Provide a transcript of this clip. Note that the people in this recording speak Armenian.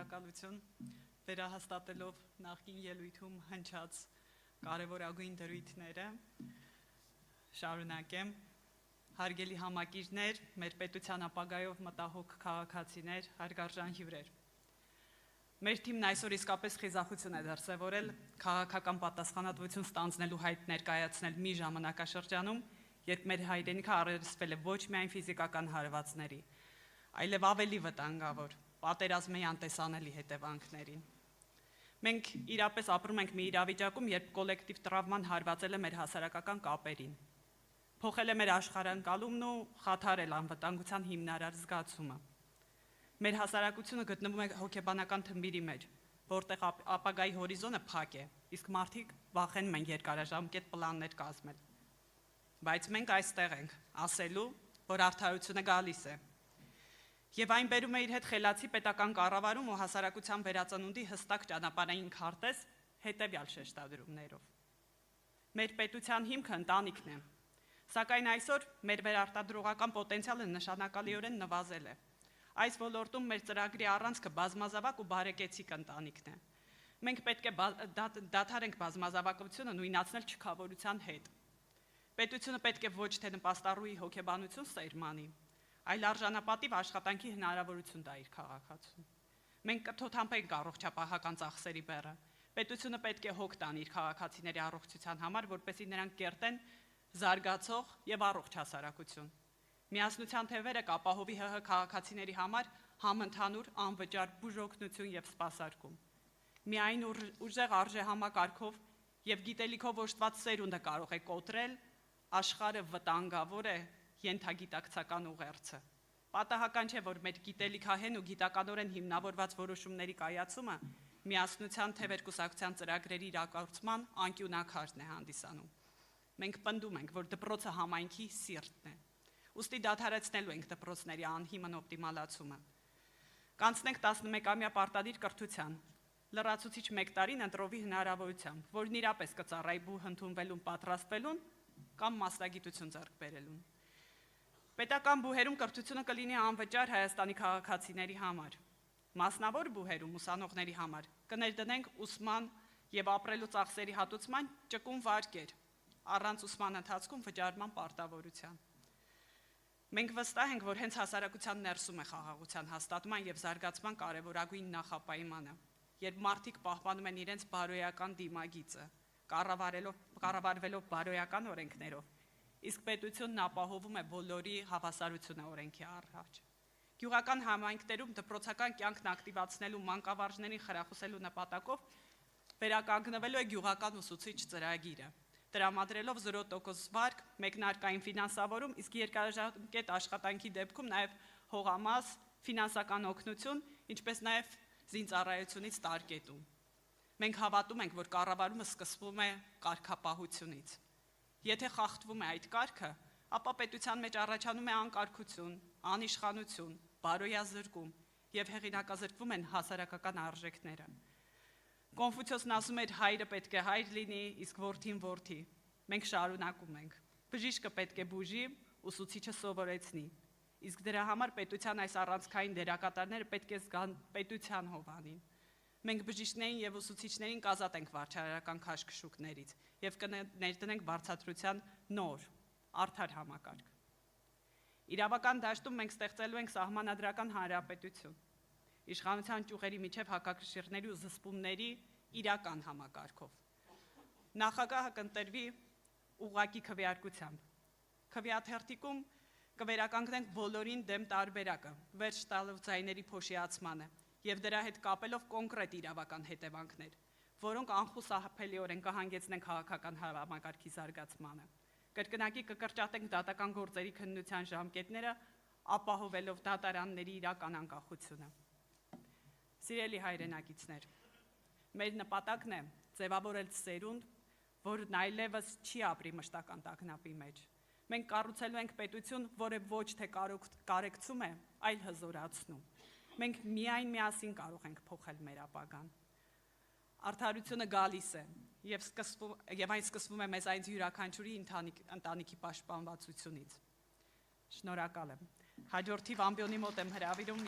շնորհակալություն վերահաստատելով նախկին ելույթում հնչած կարևորագույն դրույթները շարունակեմ հարգելի համակիրներ, մեր պետության ապագայով մտահոգ քաղաքացիներ, հարգարժան հյուրեր։ Մեր թիմն այսօր իսկապես խիզախություն է դրսևորել քաղաքական պատասխանատվություն ստանձնելու հայտ ներկայացնել մի ժամանակաշրջանում, երբ մեր հայրենիքը առերեսվել է ոչ միայն ֆիզիկական հարվածների, այլև ավելի վտանգավոր, պատերազմի անտեսանելի հետևանքներին։ Մենք իրապես ապրում ենք մի իրավիճակում, երբ կոլեկտիվ տրավման հարվածել է մեր հասարակական կապերին, փոխել է մեր աշխարհընկալումն ու խաթարել անվտանգության հիմնարար զգացումը։ Մեր հասարակությունը գտնվում է հոգեբանական թմբիրի մեջ, որտեղ ապագայի հորիզոնը փակ է, իսկ մարդիկ վախենում են երկարաժամկետ պլաններ կազմել։ Բայց մենք այստեղ ենք, ասելու, որ արդարությունը գալիս է։ Եվ այն բերում է իր հետ խելացի պետական կառավարում ու հասարակության վերածնունդի հստակ ճանապարհային քարտեզ հետևյալ շեշտադրումներով։ Մեր պետության հիմքը ընտանիքն է, սակայն այսօր մեր վերարտադրողական պոտենցիալը նշանակալիորեն նվազել է։ Այս ոլորտում մեր ծրագրի առանցքը բազմազավակ ու բարեկեցիկ ընտանիքն է։ Մենք պետք է դադարենք բազմազավակությունը նույնացնել չքավորության հետ։ Պետությունը պետք է ոչ թե նպաստառուի հոգեբանություն սերմանի, այլ արժանապատիվ աշխատանքի հնարավորություն տա իր քաղաքացուն։ Մենք կթոթամփենք առողջապահական ծախսերի բեռը։ Պետությունը պետք է հոգ տան իր քաղաքացիների առողջության համար, որպեսզի նրանք կերտեն զարգացող եւ առողջ հասարակություն։ Միասնության թևերը կապահովի ՀՀ քաղաքացիների համար համընդհանուր անվճար բուժօգնություն եւ սպասարկում։ Միայն ուժեղ արժեհամակարգով եւ գիտելիքով օժտված սերունդը կարող է կոտրել աշխարհը վտանգավոր է ենթագիտակցական ուղերձը։ Պատահական չէ, որ մեր գիտելիքահեն ու գիտականորեն հիմնավորված որոշումների կայացումը միասնության թևեր կուսակցության ծրագրերի իրագործման անկյունակարն է հանդիսանում։ Մենք պնդում ենք, որ դպրոցը համայնքի սիրտն է։ Ուստի դադարեցնելու ենք դպրոցների անհիմն օպտիմալացումը։ Կանցնենք 11-ամյա պարտադիր կրթության, լրացուցիչ 1 տարին ընտրովի հնարավորությամբ, որն իրապես կծառայի բուհ ընդունվելուն պատրաստվելուն կամ մասնագիտություն ձեռք բերելուն։ Պետական բուհերում կրթությունը կլինի անվճար Հայաստանի քաղաքացիների համար։ Մասնավոր բուհերում ուսանողների համար կներդնենք ուսման եւ ապրելու ծախսերի հատուցման ճկուն վարկեր, առանց ուսման ընթացքում վճարման պարտավորության։ Մենք վստահ ենք, որ հենց հասարակության ներսում է խաղաղության հաստատման եւ զարգացման կարևորագույն նախապայմանը, երբ մարդիկ պահպանում են իրենց բարոյական դիմագիծը, կառավարվելով բարոյական օրենքներով, իսկ պետությունն ապահովում է բոլորի հավասարությունը օրենքի առաջ։ Գյուղական համայնքներում դպրոցական կյանքն ակտիվացնելու մանկավարժներին խրախուսելու նպատակով վերականգնվելու է գյուղական ուսուցիչ ծրագիրը, տրամադրելով 0% վարկ, մեկնարկային ֆինանսավորում, իսկ երկարաժամկետ աշխատանքի դեպքում նաև հողամաս, ֆինանսական օգնություն, ինչպես նաև զինծառայությունից տարկետում։ Մենք հավատում ենք, որ կառավարումը սկսվում է կարգապահությունից։ Եթե խախտվում է այդ կարգը, ապա պետության մեջ առաջանում է անկարգություն, անիշխանություն, բարոյազրկում եւ հեղինակազրկվում են հասարակական արժեքները։ Կոնֆուցիոսն ասում էր հայրը պետք է հայր լինի, իսկ որդին որդի։ Մենք շարունակում ենք։ Բժիշկը պետք է բուժի, ուսուցիչը սովորեցնի։ Իսկ դրա համար պետության այս առանցքային դերակատարները պետք է զգան պետության հովանին։ Մենք բժիշկներին եւ ուսուցիչներին կազատենք վարչարարական քաշքշուկներից եւ կներդնենք բարձրացության նոր, արդար համակարգ։ Իրավական դաշտում մենք ստեղծելու ենք սահմանադրական հանրապետություն, իշխանության ճյուղերի միջև հակակշիռների ու զսպումների իրական համակարգով։ Նախագահը կընտրվի ուղղակի քվեարկությամբ։ Քվեաթերթիկում կվերականգնենք բոլորին դեմ տարբերակը, վերջ տալով ձայների փոշիացմանը եւ դրա հետ կապելով կոնկրետ իրավական հետևանքներ, որոնք անխուսափելիորեն կհանգեցնեն քաղաքական համակարգի զարգացմանը։ Կրկնակի կկրճատենք դատական գործերի քննության ժամկետները, ապահովելով դատարանների իրական անկախությունը։ Սիրելի հայրենակիցներ, մեր նպատակն է ձևավորել սերունդ, որն այլևս չի ապրի մշտական տագնապի մեջ։ Մենք կառուցելու ենք պետություն, որը ոչ թե կարեկցում է, այլ հզորացնում։ Մենք միայն միասին կարող ենք փոխել մեր ապագան։ Արդարությունը գալիս է եւ այն սկսվում է մեզ այն յուրաքանչյուրի ընտանիքի պաշտպանվածությունից։ Շնորհակալ եմ։ Հաջորդիվ ամբիոնի մոտ եմ հրավիրում